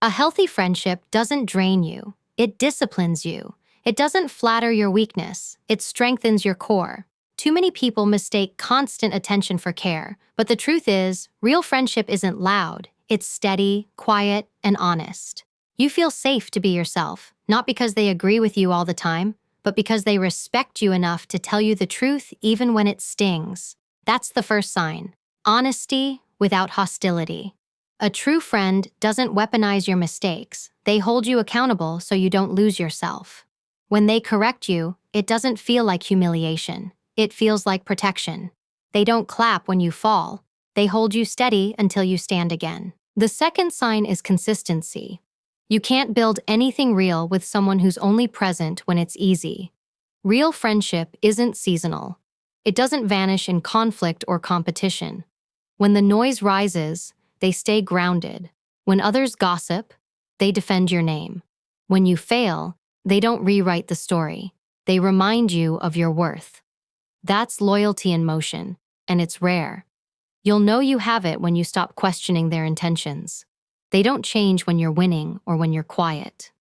A healthy friendship doesn't drain you, it disciplines you. It doesn't flatter your weakness, it strengthens your core. Too many people mistake constant attention for care, but the truth is, real friendship isn't loud, it's steady, quiet, and honest. You feel safe to be yourself, not because they agree with you all the time, but because they respect you enough to tell you the truth even when it stings. That's the first sign. Honesty without hostility. A true friend doesn't weaponize your mistakes. They hold you accountable so you don't lose yourself. When they correct you, it doesn't feel like humiliation. It feels like protection. They don't clap when you fall. They hold you steady until you stand again. The second sign is consistency. You can't build anything real with someone who's only present when it's easy. Real friendship isn't seasonal. It doesn't vanish in conflict or competition. When the noise rises, they stay grounded. When others gossip, they defend your name. When you fail, they don't rewrite the story. They remind you of your worth. That's loyalty in motion, and it's rare. You'll know you have it when you stop questioning their intentions. They don't change when you're winning or when you're quiet.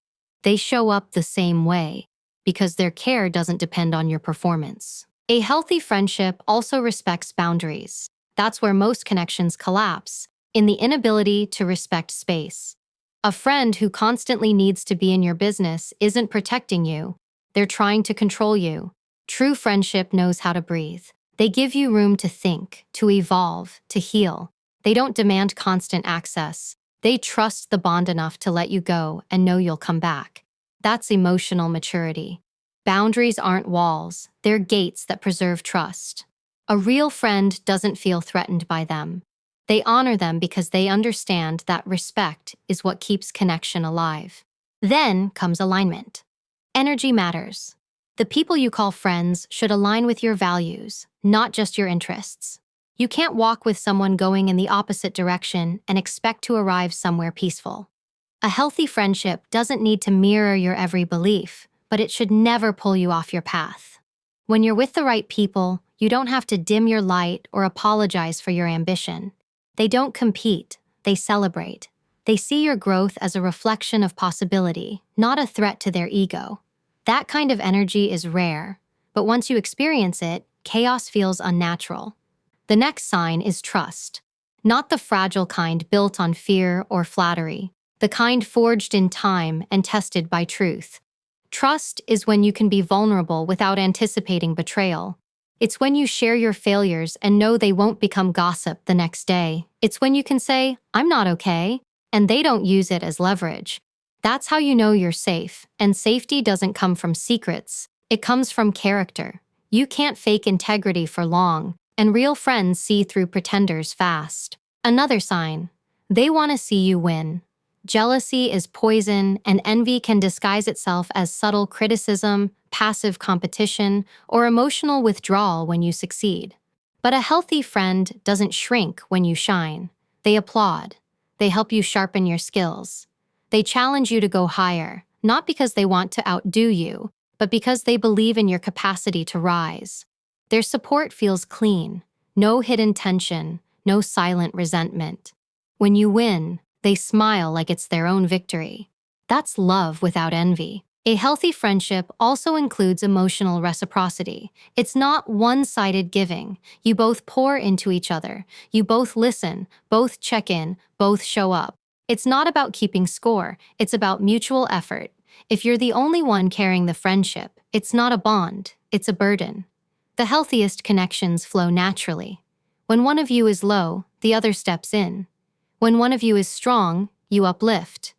They show up the same way, because their care doesn't depend on your performance. A healthy friendship also respects boundaries. That's where most connections collapse, in the inability to respect space. A friend who constantly needs to be in your business isn't protecting you. They're trying to control you. True friendship knows how to breathe. They give you room to think, to evolve, to heal. They don't demand constant access. They trust the bond enough to let you go and know you'll come back. That's emotional maturity. Boundaries aren't walls, they're gates that preserve trust. A real friend doesn't feel threatened by them. They honor them because they understand that respect is what keeps connection alive. Then comes alignment. Energy matters. The people you call friends should align with your values, not just your interests. You can't walk with someone going in the opposite direction and expect to arrive somewhere peaceful. A healthy friendship doesn't need to mirror your every belief, but it should never pull you off your path. When you're with the right people, you don't have to dim your light or apologize for your ambition. They don't compete, they celebrate. They see your growth as a reflection of possibility, not a threat to their ego. That kind of energy is rare, but once you experience it, chaos feels unnatural. The next sign is trust. Not the fragile kind built on fear or flattery, the kind forged in time and tested by truth. Trust is when you can be vulnerable without anticipating betrayal. It's when you share your failures and know they won't become gossip the next day. It's when you can say, "I'm not okay," and they don't use it as leverage. That's how you know you're safe, and safety doesn't come from secrets. It comes from character. You can't fake integrity for long, and real friends see through pretenders fast. Another sign, they want to see you win. Jealousy is poison, and envy can disguise itself as subtle criticism, passive competition, or emotional withdrawal when you succeed. But a healthy friend doesn't shrink when you shine. They applaud. They help you sharpen your skills. They challenge you to go higher, not because they want to outdo you, but because they believe in your capacity to rise. Their support feels clean, no hidden tension, no silent resentment. When you win, they smile like it's their own victory. That's love without envy. A healthy friendship also includes emotional reciprocity. It's not one-sided giving. You both pour into each other. You both listen, both check in, both show up. It's not about keeping score. It's about mutual effort. If you're the only one carrying the friendship, it's not a bond, it's a burden. The healthiest connections flow naturally. When one of you is low, the other steps in. When one of you is strong, you uplift.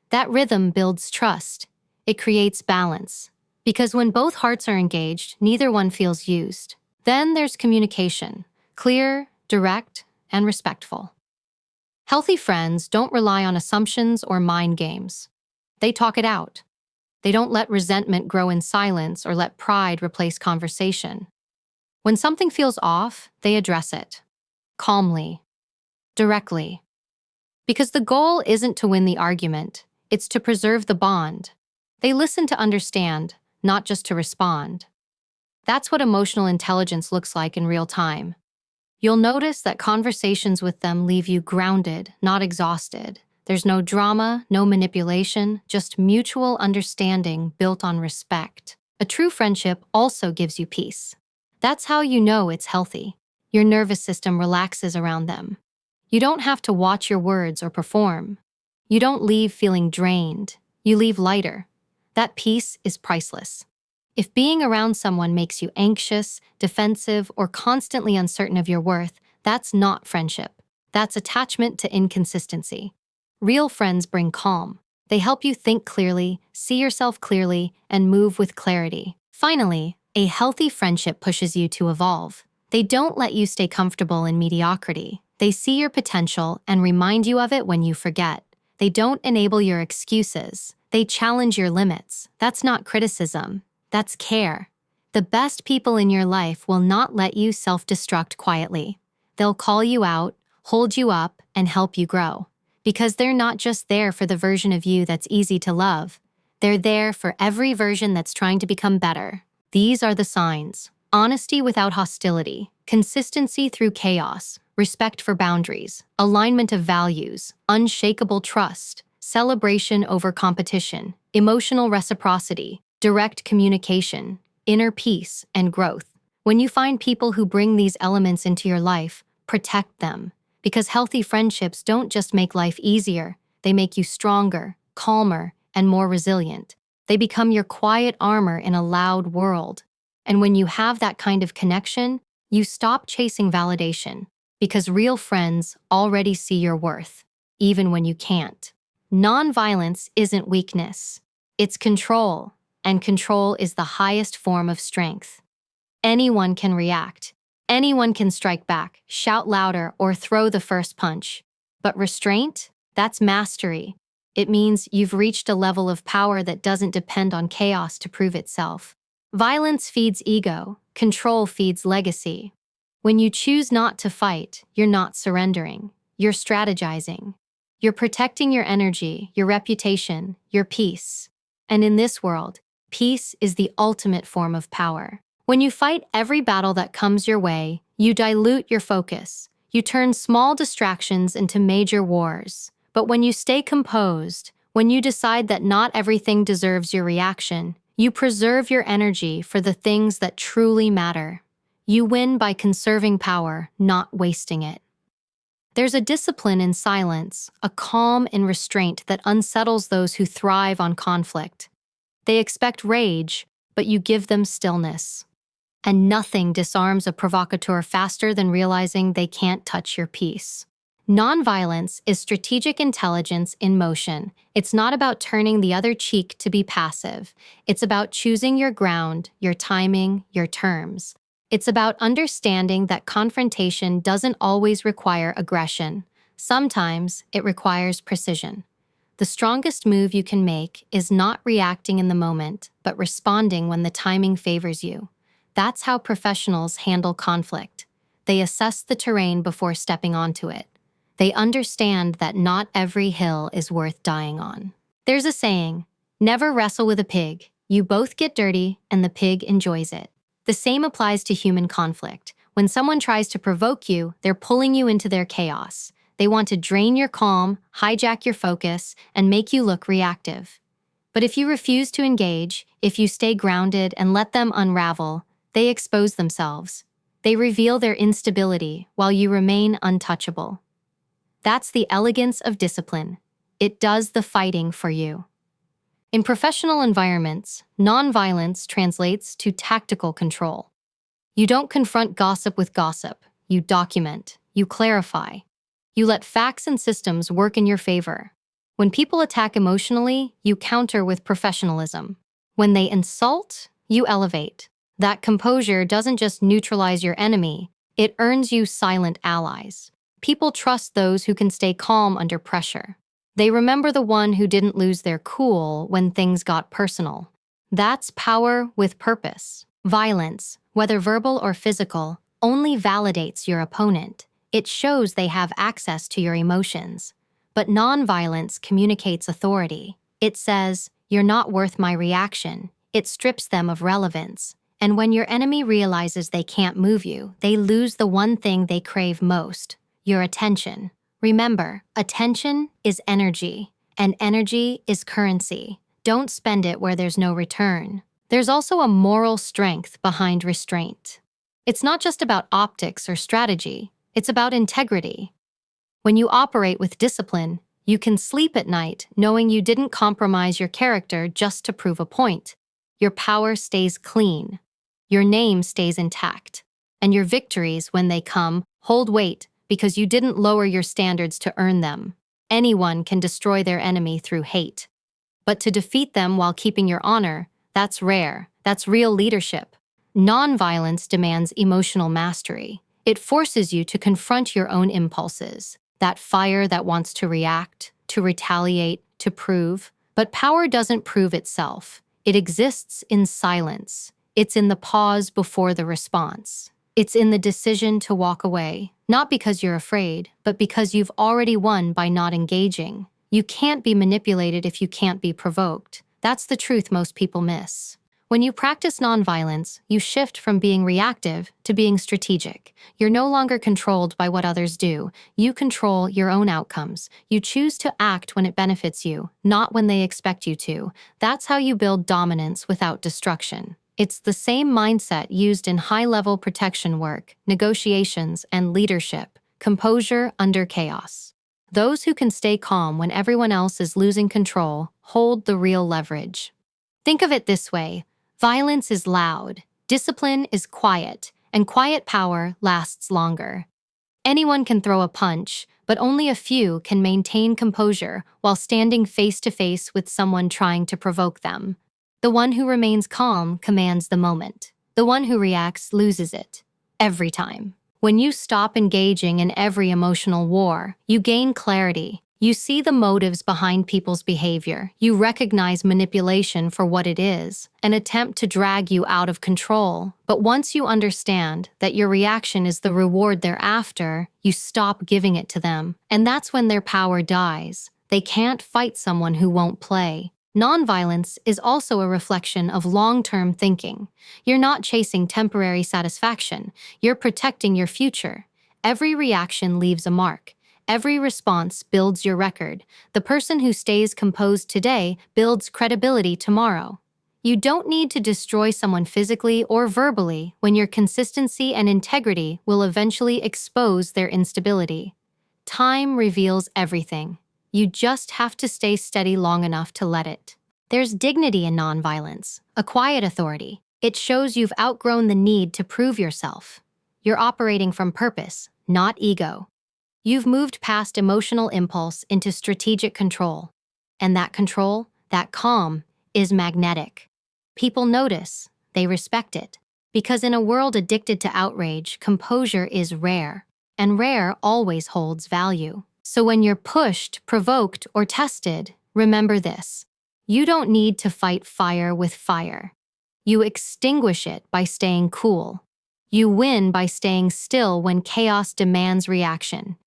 That rhythm builds trust. It creates balance. Because when both hearts are engaged, neither one feels used. Then there's communication. Clear, direct, and respectful. Healthy friends don't rely on assumptions or mind games. They talk it out. They don't let resentment grow in silence or let pride replace conversation. When something feels off, they address it. Calmly. Directly. Because the goal isn't to win the argument, it's to preserve the bond. They listen to understand, not just to respond. That's what emotional intelligence looks like in real time. You'll notice that conversations with them leave you grounded, not exhausted. There's no drama, no manipulation, just mutual understanding built on respect. A true friendship also gives you peace. That's how you know it's healthy. Your nervous system relaxes around them. You don't have to watch your words or perform. You don't leave feeling drained. You leave lighter. That peace is priceless. If being around someone makes you anxious, defensive, or constantly uncertain of your worth, that's not friendship. That's attachment to inconsistency. Real friends bring calm. They help you think clearly, see yourself clearly, and move with clarity. Finally, a healthy friendship pushes you to evolve. They don't let you stay comfortable in mediocrity. They see your potential and remind you of it when you forget. They don't enable your excuses. They challenge your limits. That's not criticism. That's care. The best people in your life will not let you self-destruct quietly. They'll call you out, hold you up, and help you grow. Because they're not just there for the version of you that's easy to love. They're there for every version that's trying to become better. These are the signs: honesty without hostility, consistency through chaos, respect for boundaries, alignment of values, unshakable trust, celebration over competition, emotional reciprocity, direct communication, inner peace, and growth. When you find people who bring these elements into your life, protect them. Because healthy friendships don't just make life easier, they make you stronger, calmer, and more resilient. They become your quiet armor in a loud world. And when you have that kind of connection, you stop chasing validation, because real friends already see your worth, even when you can't. Nonviolence isn't weakness, it's control, and control is the highest form of strength. Anyone can react. Anyone can strike back, shout louder, or throw the first punch. But restraint? That's mastery. It means you've reached a level of power that doesn't depend on chaos to prove itself. Violence feeds ego. Control feeds legacy. When you choose not to fight, you're not surrendering. You're strategizing. You're protecting your energy, your reputation, your peace. And in this world, peace is the ultimate form of power. When you fight every battle that comes your way, you dilute your focus. You turn small distractions into major wars. But when you stay composed, when you decide that not everything deserves your reaction, you preserve your energy for the things that truly matter. You win by conserving power, not wasting it. There's a discipline in silence, a calm in restraint that unsettles those who thrive on conflict. They expect rage, but you give them stillness. And nothing disarms a provocateur faster than realizing they can't touch your peace. Nonviolence is strategic intelligence in motion. It's not about turning the other cheek to be passive. It's about choosing your ground, your timing, your terms. It's about understanding that confrontation doesn't always require aggression. Sometimes it requires precision. The strongest move you can make is not reacting in the moment, but responding when the timing favors you. That's how professionals handle conflict. They assess the terrain before stepping onto it. They understand that not every hill is worth dying on. There's a saying, never wrestle with a pig. You both get dirty and the pig enjoys it. The same applies to human conflict. When someone tries to provoke you, they're pulling you into their chaos. They want to drain your calm, hijack your focus, and make you look reactive. But if you refuse to engage, if you stay grounded and let them unravel, they expose themselves. They reveal their instability while you remain untouchable. That's the elegance of discipline. It does the fighting for you. In professional environments, nonviolence translates to tactical control. You don't confront gossip with gossip. You document. You clarify. You let facts and systems work in your favor. When people attack emotionally, you counter with professionalism. When they insult, you elevate. That composure doesn't just neutralize your enemy, it earns you silent allies. People trust those who can stay calm under pressure. They remember the one who didn't lose their cool when things got personal. That's power with purpose. Violence, whether verbal or physical, only validates your opponent. It shows they have access to your emotions. But nonviolence communicates authority. It says, "You're not worth my reaction." It strips them of relevance. And when your enemy realizes they can't move you, they lose the one thing they crave most: your attention. Remember, attention is energy, and energy is currency. Don't spend it where there's no return. There's also a moral strength behind restraint. It's not just about optics or strategy, it's about integrity. When you operate with discipline, you can sleep at night knowing you didn't compromise your character just to prove a point. Your power stays clean, your name stays intact, and your victories, when they come, hold weight because you didn't lower your standards to earn them. Anyone can destroy their enemy through hate. But to defeat them while keeping your honor, that's rare. That's real leadership. Nonviolence demands emotional mastery. It forces you to confront your own impulses, that fire that wants to react, to retaliate, to prove. But power doesn't prove itself. It exists in silence. It's in the pause before the response. It's in the decision to walk away, not because you're afraid, but because you've already won by not engaging. You can't be manipulated if you can't be provoked. That's the truth most people miss. When you practice nonviolence, you shift from being reactive to being strategic. You're no longer controlled by what others do. You control your own outcomes. You choose to act when it benefits you, not when they expect you to. That's how you build dominance without destruction. It's the same mindset used in high-level protection work, negotiations, and leadership. Composure under chaos. Those who can stay calm when everyone else is losing control hold the real leverage. Think of it this way. Violence is loud, discipline is quiet, and quiet power lasts longer. Anyone can throw a punch, but only a few can maintain composure while standing face to face with someone trying to provoke them. The one who remains calm commands the moment. The one who reacts loses it. Every time. When you stop engaging in every emotional war, you gain clarity. You see the motives behind people's behavior. You recognize manipulation for what it is, an attempt to drag you out of control. But once you understand that your reaction is the reward they're after, you stop giving it to them. And that's when their power dies. They can't fight someone who won't play. Nonviolence is also a reflection of long-term thinking. You're not chasing temporary satisfaction. You're protecting your future. Every reaction leaves a mark. Every response builds your record. The person who stays composed today builds credibility tomorrow. You don't need to destroy someone physically or verbally when your consistency and integrity will eventually expose their instability. Time reveals everything. You just have to stay steady long enough to let it. There's dignity in nonviolence, a quiet authority. It shows you've outgrown the need to prove yourself. You're operating from purpose, not ego. You've moved past emotional impulse into strategic control. And that control, that calm, is magnetic. People notice, they respect it. Because in a world addicted to outrage, composure is rare. And rare always holds value. So when you're pushed, provoked, or tested, remember this. You don't need to fight fire with fire. You extinguish it by staying cool. You win by staying still when chaos demands reaction.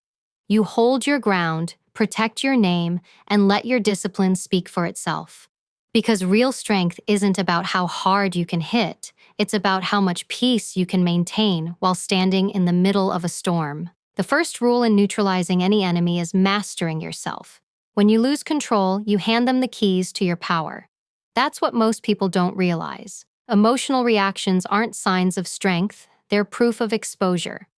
You hold your ground, protect your name, and let your discipline speak for itself. Because real strength isn't about how hard you can hit, it's about how much peace you can maintain while standing in the middle of a storm. The first rule in neutralizing any enemy is mastering yourself. When you lose control, you hand them the keys to your power. That's what most people don't realize. Emotional reactions aren't signs of strength, they're proof of exposure.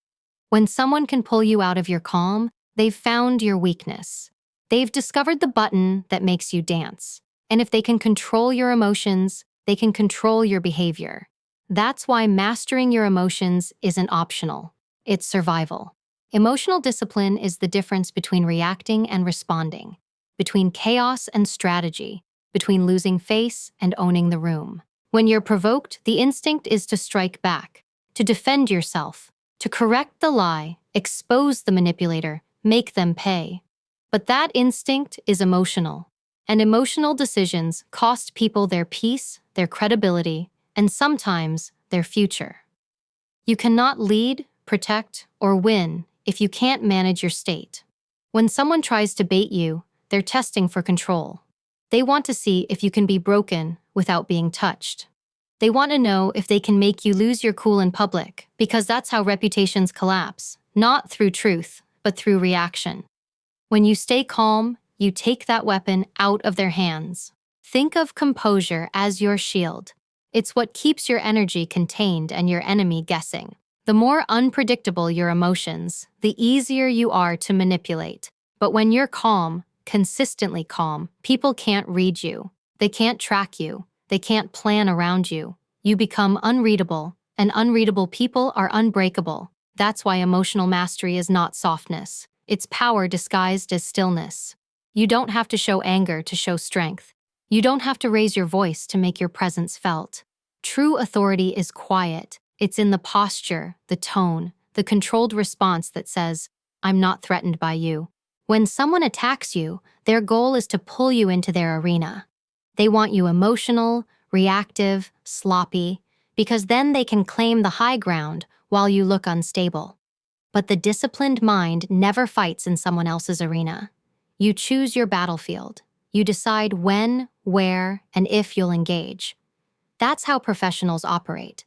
When someone can pull you out of your calm, they've found your weakness. They've discovered the button that makes you dance. And if they can control your emotions, they can control your behavior. That's why mastering your emotions isn't optional. It's survival. Emotional discipline is the difference between reacting and responding, between chaos and strategy, between losing face and owning the room. When you're provoked, the instinct is to strike back, to defend yourself, to correct the lie, expose the manipulator, make them pay. But that instinct is emotional, and emotional decisions cost people their peace, their credibility, and sometimes their future. You cannot lead, protect, or win if you can't manage your state. When someone tries to bait you, they're testing for control. They want to see if you can be broken without being touched. They want to know if they can make you lose your cool in public, because that's how reputations collapse, not through truth, but through reaction. When you stay calm, you take that weapon out of their hands. Think of composure as your shield. It's what keeps your energy contained and your enemy guessing. The more unpredictable your emotions, the easier you are to manipulate. But when you're calm, consistently calm, people can't read you. They can't track you. They can't plan around you. You become unreadable, and unreadable people are unbreakable. That's why emotional mastery is not softness. It's power disguised as stillness. You don't have to show anger to show strength. You don't have to raise your voice to make your presence felt. True authority is quiet. It's in the posture, the tone, the controlled response that says, "I'm not threatened by you." When someone attacks you, their goal is to pull you into their arena. They want you emotional, reactive, sloppy, because then they can claim the high ground while you look unstable. But the disciplined mind never fights in someone else's arena. You choose your battlefield. You decide when, where, and if you'll engage. That's how professionals operate.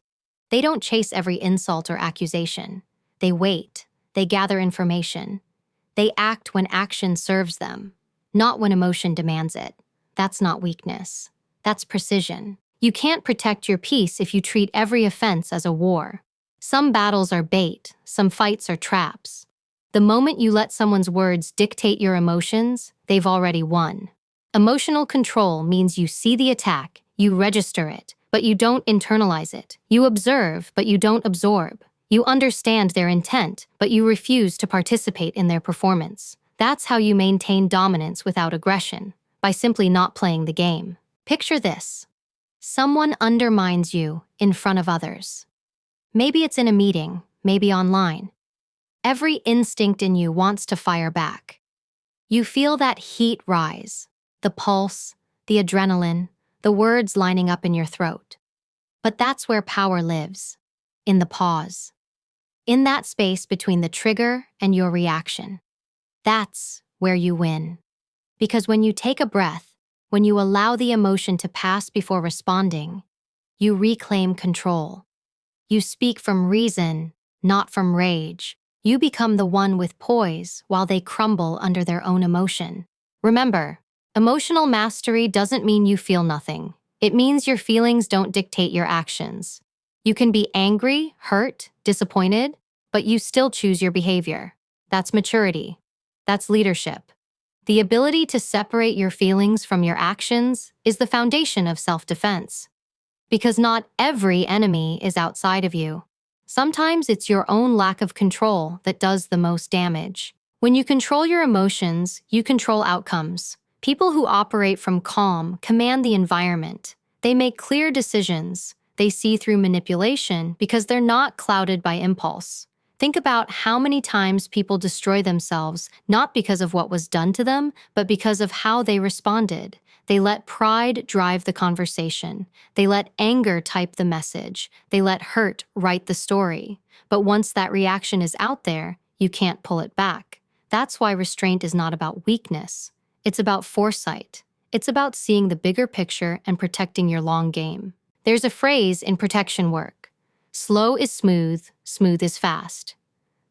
They don't chase every insult or accusation. They wait. They gather information. They act when action serves them, not when emotion demands it. That's not weakness. That's precision. You can't protect your peace if you treat every offense as a war. Some battles are bait, some fights are traps. The moment you let someone's words dictate your emotions, they've already won. Emotional control means you see the attack, you register it, but you don't internalize it. You observe, but you don't absorb. You understand their intent, but you refuse to participate in their performance. That's how you maintain dominance without aggression, by simply not playing the game. Picture this. Someone undermines you in front of others. Maybe it's in a meeting, maybe online. Every instinct in you wants to fire back. You feel that heat rise, the pulse, the adrenaline, the words lining up in your throat. But that's where power lives, in the pause. In that space between the trigger and your reaction. That's where you win. Because when you take a breath, when you allow the emotion to pass before responding, you reclaim control. You speak from reason, not from rage. You become the one with poise while they crumble under their own emotion. Remember, emotional mastery doesn't mean you feel nothing. It means your feelings don't dictate your actions. You can be angry, hurt, disappointed, but you still choose your behavior. That's maturity. That's leadership. The ability to separate your feelings from your actions is the foundation of self-defense. Because not every enemy is outside of you. Sometimes it's your own lack of control that does the most damage. When you control your emotions, you control outcomes. People who operate from calm command the environment. They make clear decisions. They see through manipulation because they're not clouded by impulse. Think about how many times people destroy themselves, not because of what was done to them, but because of how they responded. They let pride drive the conversation. They let anger type the message. They let hurt write the story. But once that reaction is out there, you can't pull it back. That's why restraint is not about weakness. It's about foresight. It's about seeing the bigger picture and protecting your long game. There's a phrase in protection work. Slow is smooth, smooth is fast.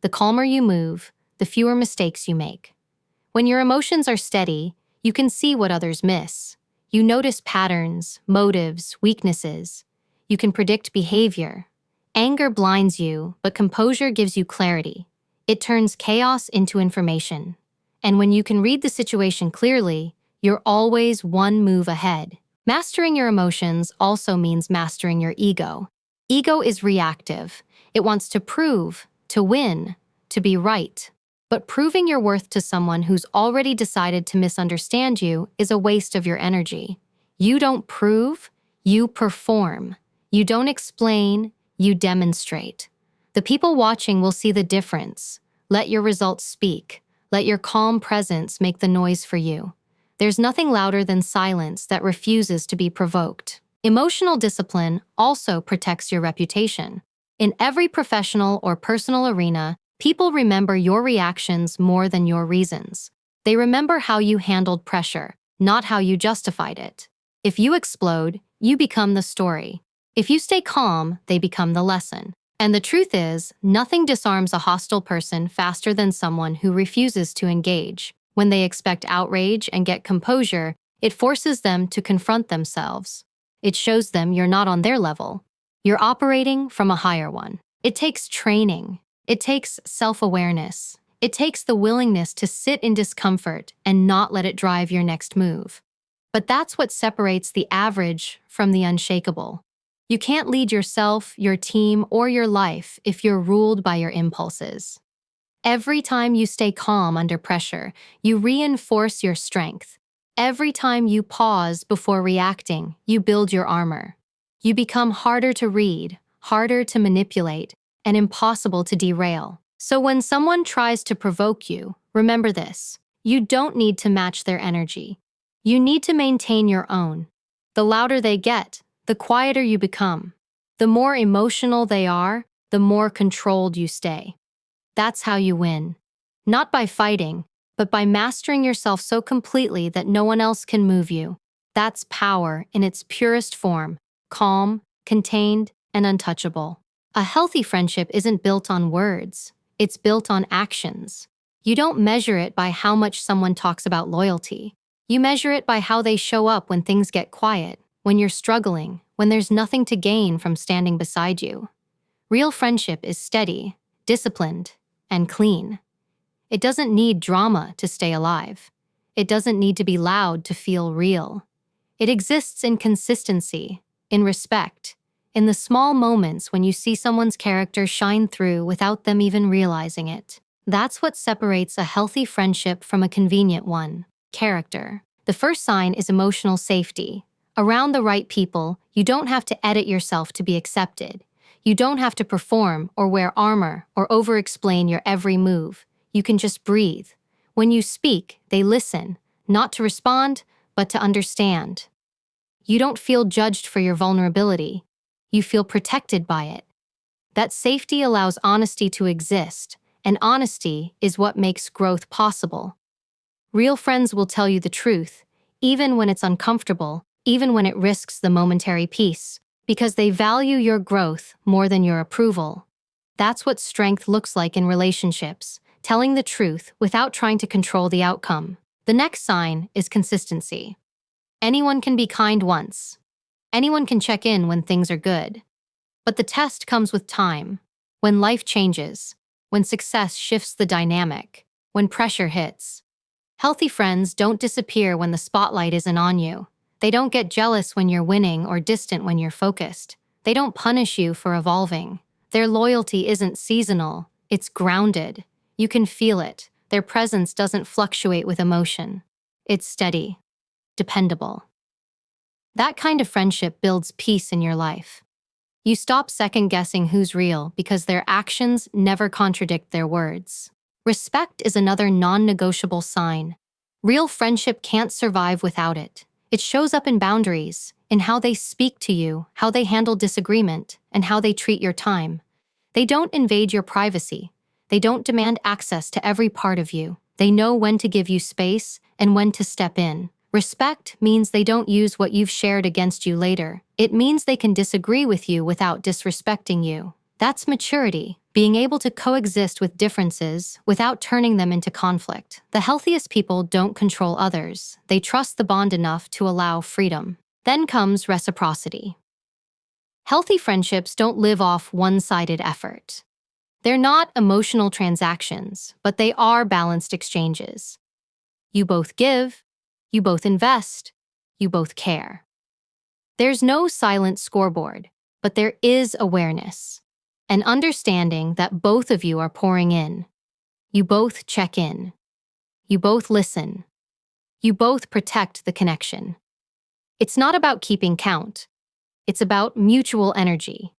The calmer you move, the fewer mistakes you make. When your emotions are steady, you can see what others miss. You notice patterns, motives, weaknesses. You can predict behavior. Anger blinds you, but composure gives you clarity. It turns chaos into information. And when you can read the situation clearly, you're always one move ahead. Mastering your emotions also means mastering your ego. Ego is reactive. It wants to prove, to win, to be right. But proving your worth to someone who's already decided to misunderstand you is a waste of your energy. You don't prove, you perform. You don't explain, you demonstrate. The people watching will see the difference. Let your results speak. Let your calm presence make the noise for you. There's nothing louder than silence that refuses to be provoked. Emotional discipline also protects your reputation. In every professional or personal arena, people remember your reactions more than your reasons. They remember how you handled pressure, not how you justified it. If you explode, you become the story. If you stay calm, they become the lesson. And the truth is, nothing disarms a hostile person faster than someone who refuses to engage. When they expect outrage and get composure, it forces them to confront themselves. It shows them you're not on their level. You're operating from a higher one. It takes training. It takes self-awareness. It takes the willingness to sit in discomfort and not let it drive your next move. But that's what separates the average from the unshakable. You can't lead yourself, your team, or your life if you're ruled by your impulses. Every time you stay calm under pressure, you reinforce your strength. Every time you pause before reacting, you build your armor. You become harder to read, harder to manipulate, and impossible to derail. So when someone tries to provoke you, remember this: you don't need to match their energy. You need to maintain your own. The louder they get, the quieter you become. The more emotional they are, the more controlled you stay. That's how you win. Not by fighting, but by mastering yourself so completely that no one else can move you. That's power in its purest form, calm, contained, and untouchable. A healthy friendship isn't built on words. It's built on actions. You don't measure it by how much someone talks about loyalty. You measure it by how they show up when things get quiet, when you're struggling, when there's nothing to gain from standing beside you. Real friendship is steady, disciplined, and clean. It doesn't need drama to stay alive. It doesn't need to be loud to feel real. It exists in consistency, in respect, in the small moments when you see someone's character shine through without them even realizing it. That's what separates a healthy friendship from a convenient one: character. The first sign is emotional safety. Around the right people, you don't have to edit yourself to be accepted. You don't have to perform or wear armor or over-explain your every move. You can just breathe. When you speak, they listen, not to respond, but to understand. You don't feel judged for your vulnerability. You feel protected by it. That safety allows honesty to exist, and honesty is what makes growth possible. Real friends will tell you the truth, even when it's uncomfortable, even when it risks the momentary peace, because they value your growth more than your approval. That's what strength looks like in relationships, telling the truth without trying to control the outcome. The next sign is consistency. Anyone can be kind once. Anyone can check in when things are good. But the test comes with time, when life changes, when success shifts the dynamic, when pressure hits. Healthy friends don't disappear when the spotlight isn't on you. They don't get jealous when you're winning or distant when you're focused. They don't punish you for evolving. Their loyalty isn't seasonal, it's grounded. You can feel it. Their presence doesn't fluctuate with emotion. It's steady, dependable. That kind of friendship builds peace in your life. You stop second-guessing who's real because their actions never contradict their words. Respect is another non-negotiable sign. Real friendship can't survive without it. It shows up in boundaries, in how they speak to you, how they handle disagreement, and how they treat your time. They don't invade your privacy. They don't demand access to every part of you. They know when to give you space and when to step in. Respect means they don't use what you've shared against you later. It means they can disagree with you without disrespecting you. That's maturity, being able to coexist with differences without turning them into conflict. The healthiest people don't control others. They trust the bond enough to allow freedom. Then comes reciprocity. Healthy friendships don't live off one-sided effort. They're not emotional transactions, but they are balanced exchanges. You both give, you both invest, you both care. There's no silent scoreboard, but there is awareness. An understanding that both of you are pouring in. You both check in. You both listen. You both protect the connection. It's not about keeping count. It's about mutual energy.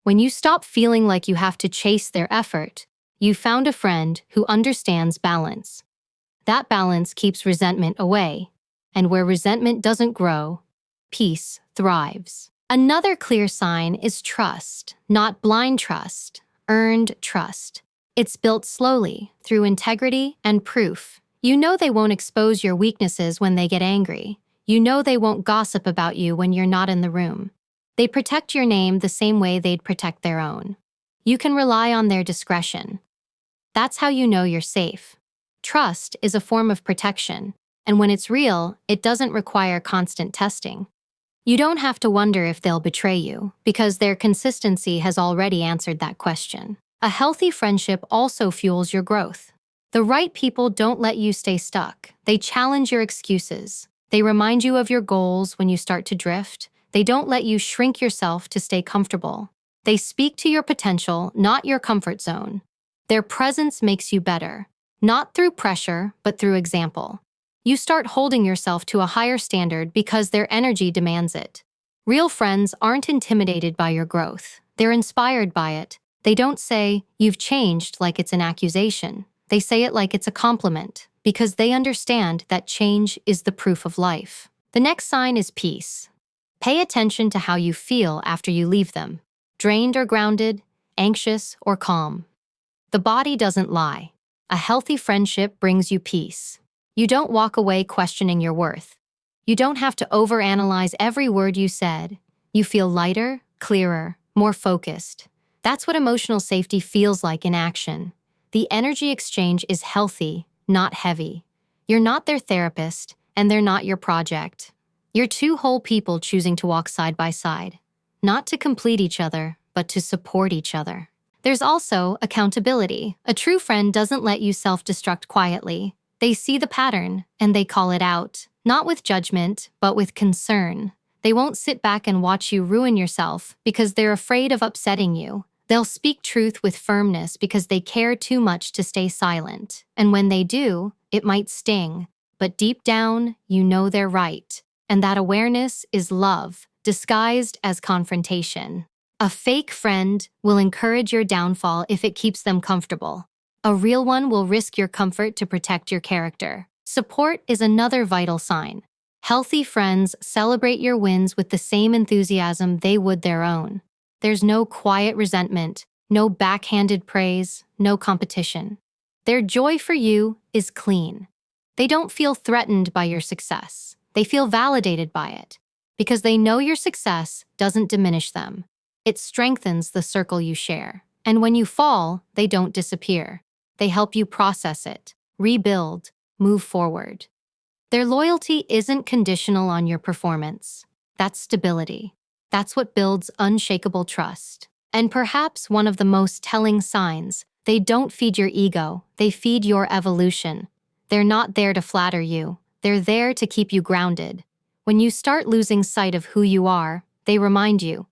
When you stop feeling like you have to chase their effort, you found a friend who understands balance. That balance keeps resentment away, and where resentment doesn't grow, peace thrives. Another clear sign is trust, not blind trust, earned trust. It's built slowly, through integrity and proof. You know they won't expose your weaknesses when they get angry. You know they won't gossip about you when you're not in the room. They protect your name the same way they'd protect their own. You can rely on their discretion. That's how you know you're safe. Trust is a form of protection, and when it's real, it doesn't require constant testing. You don't have to wonder if they'll betray you, because their consistency has already answered that question. A healthy friendship also fuels your growth. The right people don't let you stay stuck. They challenge your excuses. They remind you of your goals when you start to drift. They don't let you shrink yourself to stay comfortable. They speak to your potential, not your comfort zone. Their presence makes you better, not through pressure, but through example. You start holding yourself to a higher standard because their energy demands it. Real friends aren't intimidated by your growth. They're inspired by it. They don't say, "You've changed," like it's an accusation. They say it like it's a compliment, because they understand that change is the proof of life. The next sign is peace. Pay attention to how you feel after you leave them. Drained or grounded, anxious or calm. The body doesn't lie. A healthy friendship brings you peace. You don't walk away questioning your worth. You don't have to overanalyze every word you said. You feel lighter, clearer, more focused. That's what emotional safety feels like in action. The energy exchange is healthy, not heavy. You're not their therapist, and they're not your project. You're two whole people choosing to walk side by side, not to complete each other, but to support each other. There's also accountability. A true friend doesn't let you self-destruct quietly. They see the pattern, and they call it out, not with judgment, but with concern. They won't sit back and watch you ruin yourself because they're afraid of upsetting you. They'll speak truth with firmness because they care too much to stay silent. And when they do, it might sting. But deep down, you know they're right. And that awareness is love, disguised as confrontation. A fake friend will encourage your downfall if it keeps them comfortable. A real one will risk your comfort to protect your character. Support is another vital sign. Healthy friends celebrate your wins with the same enthusiasm they would their own. There's no quiet resentment, no backhanded praise, no competition. Their joy for you is clean. They don't feel threatened by your success. They feel validated by it, because they know your success doesn't diminish them. It strengthens the circle you share. And when you fall, they don't disappear. They help you process it, rebuild, move forward. Their loyalty isn't conditional on your performance. That's stability. That's what builds unshakable trust. And perhaps one of the most telling signs, they don't feed your ego, they feed your evolution. They're not there to flatter you. They're there to keep you grounded. When you start losing sight of who you are, they remind you.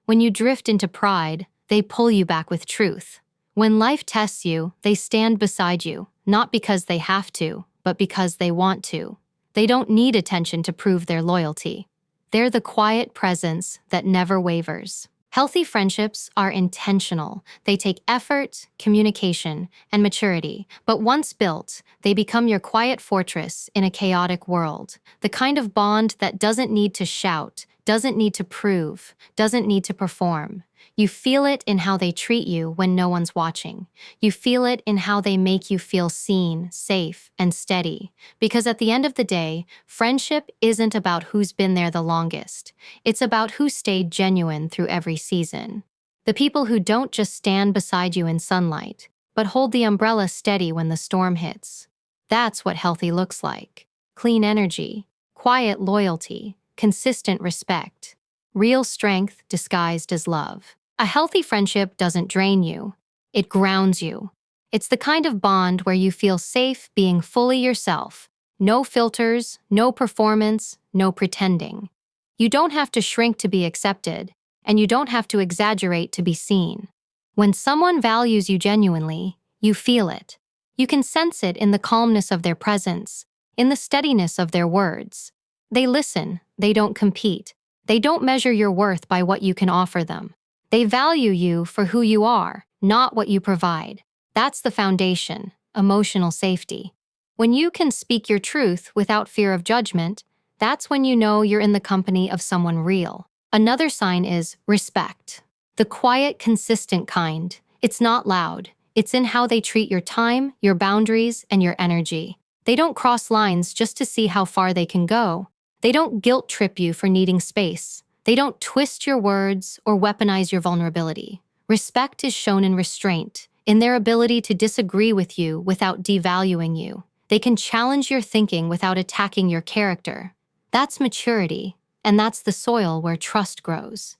When you drift into pride, they pull you back with truth. When life tests you, they stand beside you, not because they have to, but because they want to. They don't need attention to prove their loyalty. They're the quiet presence that never wavers. Healthy friendships are intentional. They take effort, communication, and maturity, but once built, they become your quiet fortress in a chaotic world. The kind of bond that doesn't need to shout, doesn't need to prove, doesn't need to perform. You feel it in how they treat you when no one's watching. You feel it in how they make you feel seen, safe, and steady. Because at the end of the day, friendship isn't about who's been there the longest. It's about who stayed genuine through every season. The people who don't just stand beside you in sunlight, but hold the umbrella steady when the storm hits. That's what healthy looks like. Clean energy, quiet loyalty, consistent respect. Real strength disguised as love. A healthy friendship doesn't drain you. It grounds you. It's the kind of bond where you feel safe being fully yourself. No filters, no performance, no pretending. You don't have to shrink to be accepted, and you don't have to exaggerate to be seen. When someone values you genuinely, you feel it. You can sense it in the calmness of their presence, in the steadiness of their words. They listen, they don't compete. They don't measure your worth by what you can offer them. They value you for who you are, not what you provide. That's the foundation, emotional safety. When you can speak your truth without fear of judgment, that's when you know you're in the company of someone real. Another sign is respect. The quiet, consistent kind. It's not loud. It's in how they treat your time, your boundaries, and your energy. They don't cross lines just to see how far they can go. They don't guilt trip you for needing space. They don't twist your words or weaponize your vulnerability. Respect is shown in restraint, in their ability to disagree with you without devaluing you. They can challenge your thinking without attacking your character. That's maturity, and that's the soil where trust grows.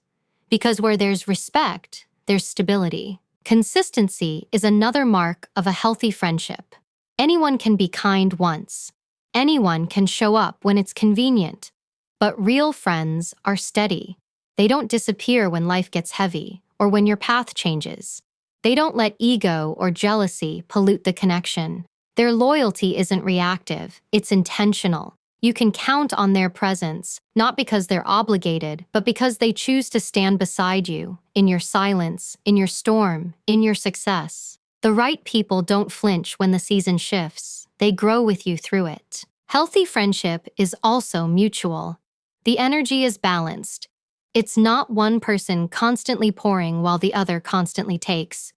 Because where there's respect, there's stability. Consistency is another mark of a healthy friendship. Anyone can be kind once. Anyone can show up when it's convenient. But real friends are steady. They don't disappear when life gets heavy or when your path changes. They don't let ego or jealousy pollute the connection. Their loyalty isn't reactive, it's intentional. You can count on their presence, not because they're obligated, but because they choose to stand beside you, in your silence, in your storm, in your success. The right people don't flinch when the season shifts. They grow with you through it. Healthy friendship is also mutual. The energy is balanced. It's not one person constantly pouring while the other constantly takes.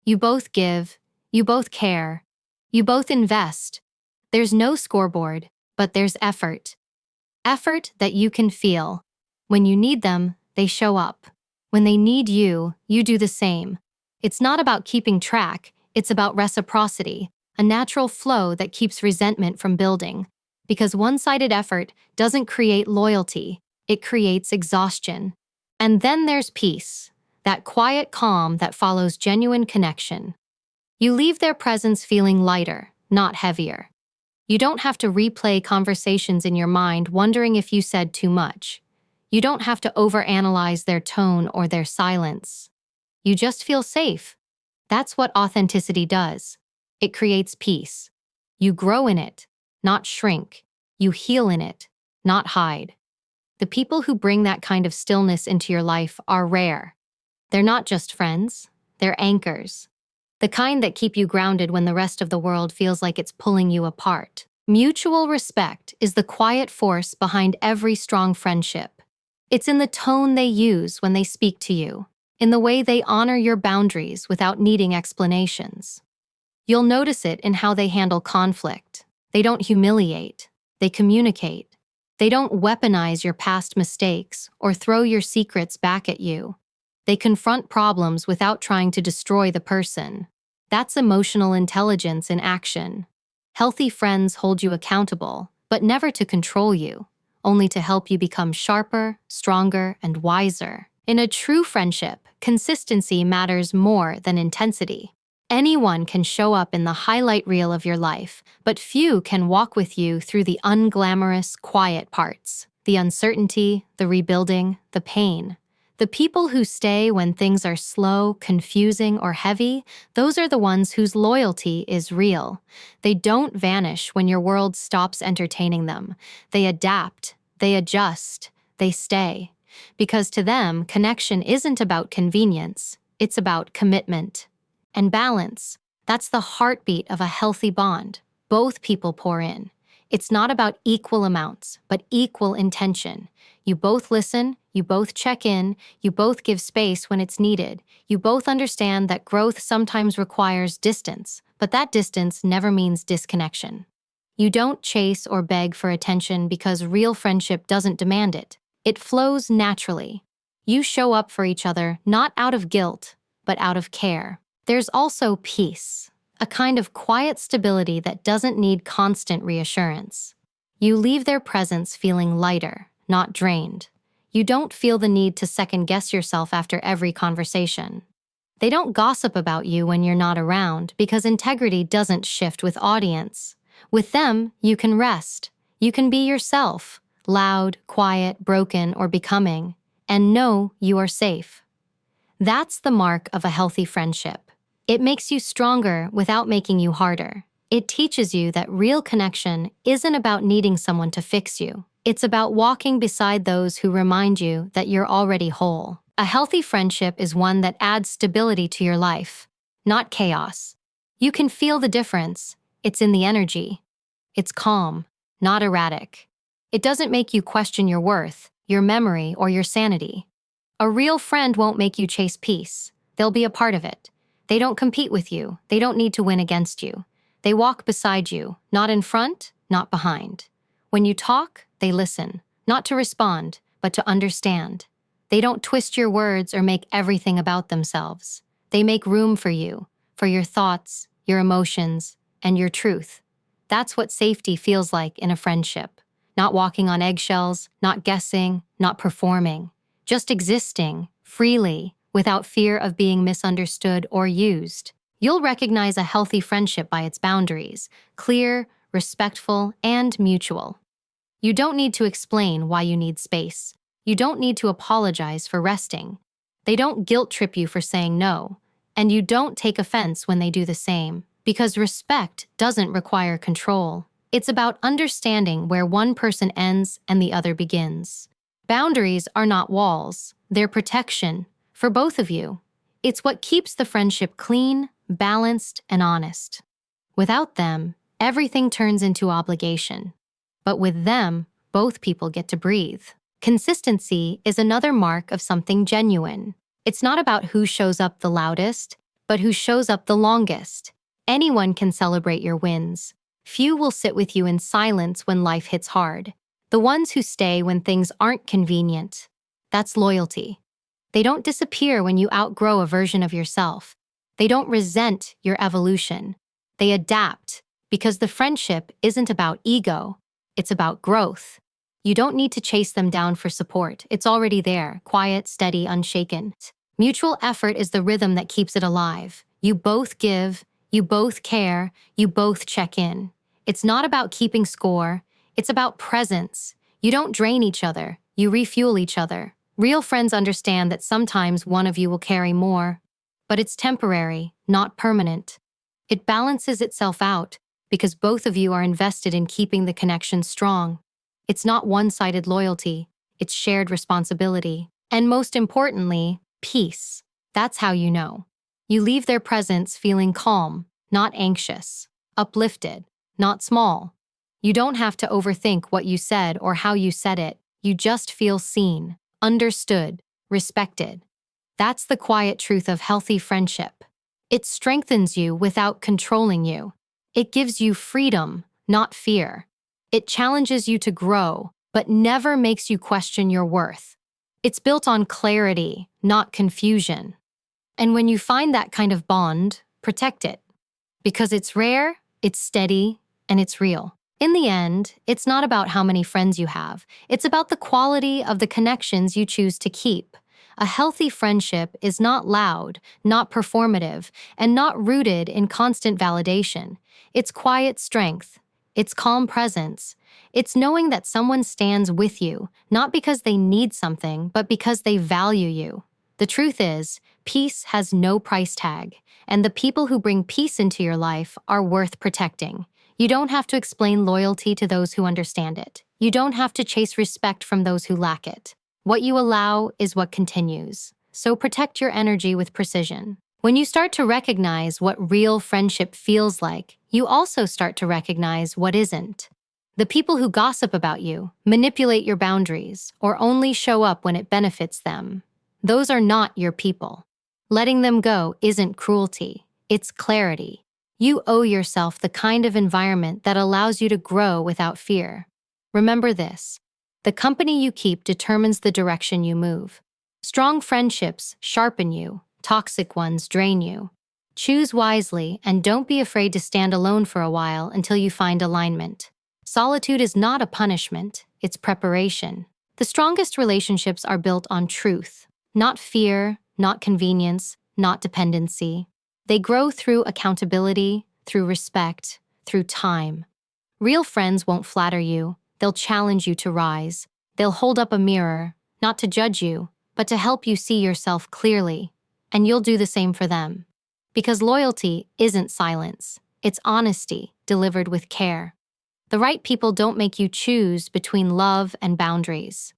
You both give, you both care, you both invest. There's no scoreboard, but there's effort. Effort that you can feel. When you need them, they show up. When they need you, you do the same. It's not about keeping track, it's about reciprocity, a natural flow that keeps resentment from building. Because one-sided effort doesn't create loyalty, it creates exhaustion. And then there's peace, that quiet calm that follows genuine connection. You leave their presence feeling lighter, not heavier. You don't have to replay conversations in your mind wondering if you said too much. You don't have to overanalyze their tone or their silence. You just feel safe. That's what authenticity does. It creates peace. You grow in it, not shrink. You heal in it, not hide. The people who bring that kind of stillness into your life are rare. They're not just friends, they're anchors. The kind that keep you grounded when the rest of the world feels like it's pulling you apart. Mutual respect is the quiet force behind every strong friendship. It's in the tone they use when they speak to you, in the way they honor your boundaries without needing explanations. You'll notice it in how they handle conflict. They don't humiliate, they communicate. They don't weaponize your past mistakes or throw your secrets back at you. They confront problems without trying to destroy the person. That's emotional intelligence in action. Healthy friends hold you accountable, but never to control you, only to help you become sharper, stronger, and wiser. In a true friendship, consistency matters more than intensity. Anyone can show up in the highlight reel of your life, but few can walk with you through the unglamorous, quiet parts, the uncertainty, the rebuilding, the pain. The people who stay when things are slow, confusing, or heavy, those are the ones whose loyalty is real. They don't vanish when your world stops entertaining them. They adapt, they adjust, they stay. Because to them, connection isn't about convenience, it's about commitment. And balance, that's the heartbeat of a healthy bond. Both people pour in. It's not about equal amounts, but equal intention. You both listen, you both check in, you both give space when it's needed. You both understand that growth sometimes requires distance, but that distance never means disconnection. You don't chase or beg for attention because real friendship doesn't demand it. It flows naturally. You show up for each other not out of guilt, but out of care. There's also peace, a kind of quiet stability that doesn't need constant reassurance. You leave their presence feeling lighter, not drained. You don't feel the need to second-guess yourself after every conversation. They don't gossip about you when you're not around because integrity doesn't shift with audience. With them, you can rest. You can be yourself, loud, quiet, broken, or becoming, and know you are safe. That's the mark of a healthy friendship. It makes you stronger without making you harder. It teaches you that real connection isn't about needing someone to fix you. It's about walking beside those who remind you that you're already whole. A healthy friendship is one that adds stability to your life, not chaos. You can feel the difference. It's in the energy. It's calm, not erratic. It doesn't make you question your worth, your memory, or your sanity. A real friend won't make you chase peace. They'll be a part of it. They don't compete with you. They don't need to win against you. They walk beside you, not in front, not behind. When you talk, they listen, not to respond, but to understand. They don't twist your words or make everything about themselves. They make room for you, for your thoughts, your emotions, and your truth. That's what safety feels like in a friendship. Not walking on eggshells, not guessing, not performing. Just existing, freely, without fear of being misunderstood or used. You'll recognize a healthy friendship by its boundaries, clear, respectful, and mutual. You don't need to explain why you need space. You don't need to apologize for resting. They don't guilt trip you for saying no, and you don't take offense when they do the same, because respect doesn't require control. It's about understanding where one person ends and the other begins. Boundaries are not walls, they're protection for both of you. It's what keeps the friendship clean, balanced, and honest. Without them, everything turns into obligation. But with them, both people get to breathe. Consistency is another mark of something genuine. It's not about who shows up the loudest, but who shows up the longest. Anyone can celebrate your wins. Few will sit with you in silence when life hits hard. The ones who stay when things aren't convenient. That's loyalty. They don't disappear when you outgrow a version of yourself. They don't resent your evolution. They adapt, because the friendship isn't about ego. It's about growth. You don't need to chase them down for support. It's already there, quiet, steady, unshaken. Mutual effort is the rhythm that keeps it alive. You both give, you both care, you both check in. It's not about keeping score. It's about presence. You don't drain each other. You refuel each other. Real friends understand that sometimes one of you will carry more, but it's temporary, not permanent. It balances itself out because both of you are invested in keeping the connection strong. It's not one-sided loyalty, it's shared responsibility. And most importantly, peace. That's how you know. You leave their presence feeling calm, not anxious, uplifted, not small. You don't have to overthink what you said or how you said it. You just feel seen, understood, respected. That's the quiet truth of healthy friendship. It strengthens you without controlling you. It gives you freedom, not fear. It challenges you to grow, but never makes you question your worth. It's built on clarity, not confusion. And when you find that kind of bond, protect it. Because it's rare, it's steady, and it's real. In the end, it's not about how many friends you have. It's about the quality of the connections you choose to keep. A healthy friendship is not loud, not performative, and not rooted in constant validation. It's quiet strength. It's calm presence. It's knowing that someone stands with you, not because they need something, but because they value you. The truth is, peace has no price tag, and the people who bring peace into your life are worth protecting. You don't have to explain loyalty to those who understand it. You don't have to chase respect from those who lack it. What you allow is what continues. So protect your energy with precision. When you start to recognize what real friendship feels like, you also start to recognize what isn't. The people who gossip about you, manipulate your boundaries, or only show up when it benefits them, those are not your people. Letting them go isn't cruelty, it's clarity. You owe yourself the kind of environment that allows you to grow without fear. Remember this: the company you keep determines the direction you move. Strong friendships sharpen you, toxic ones drain you. Choose wisely and don't be afraid to stand alone for a while until you find alignment. Solitude is not a punishment, it's preparation. The strongest relationships are built on truth, not fear, not convenience, not dependency. They grow through accountability, through respect, through time. Real friends won't flatter you, they'll challenge you to rise. They'll hold up a mirror, not to judge you, but to help you see yourself clearly. And you'll do the same for them. Because loyalty isn't silence, it's honesty delivered with care. The right people don't make you choose between love and boundaries.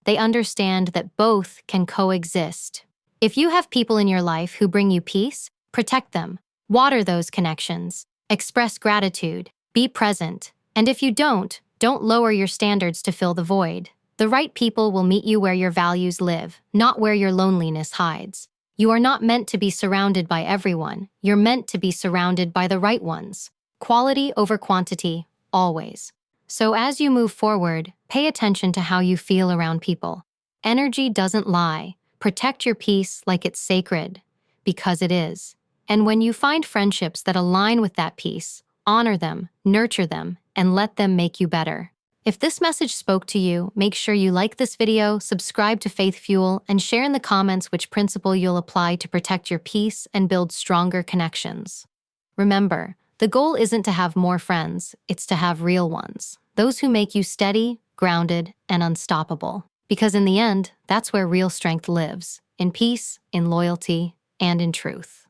They understand that both can coexist. If you have people in your life who bring you peace, protect them. Water those connections. Express gratitude. Be present. And if you don't lower your standards to fill the void. The right people will meet you where your values live, not where your loneliness hides. You are not meant to be surrounded by everyone. You're meant to be surrounded by the right ones. Quality over quantity, always. So as you move forward, pay attention to how you feel around people. Energy doesn't lie. Protect your peace like it's sacred, because it is. And when you find friendships that align with that peace, honor them, nurture them, and let them make you better. If this message spoke to you, make sure you like this video, subscribe to FaithFuel, and share in the comments which principle you'll apply to protect your peace and build stronger connections. Remember, the goal isn't to have more friends, it's to have real ones. Those who make you steady, grounded, and unstoppable. Because in the end, that's where real strength lives. In peace, in loyalty, and in truth.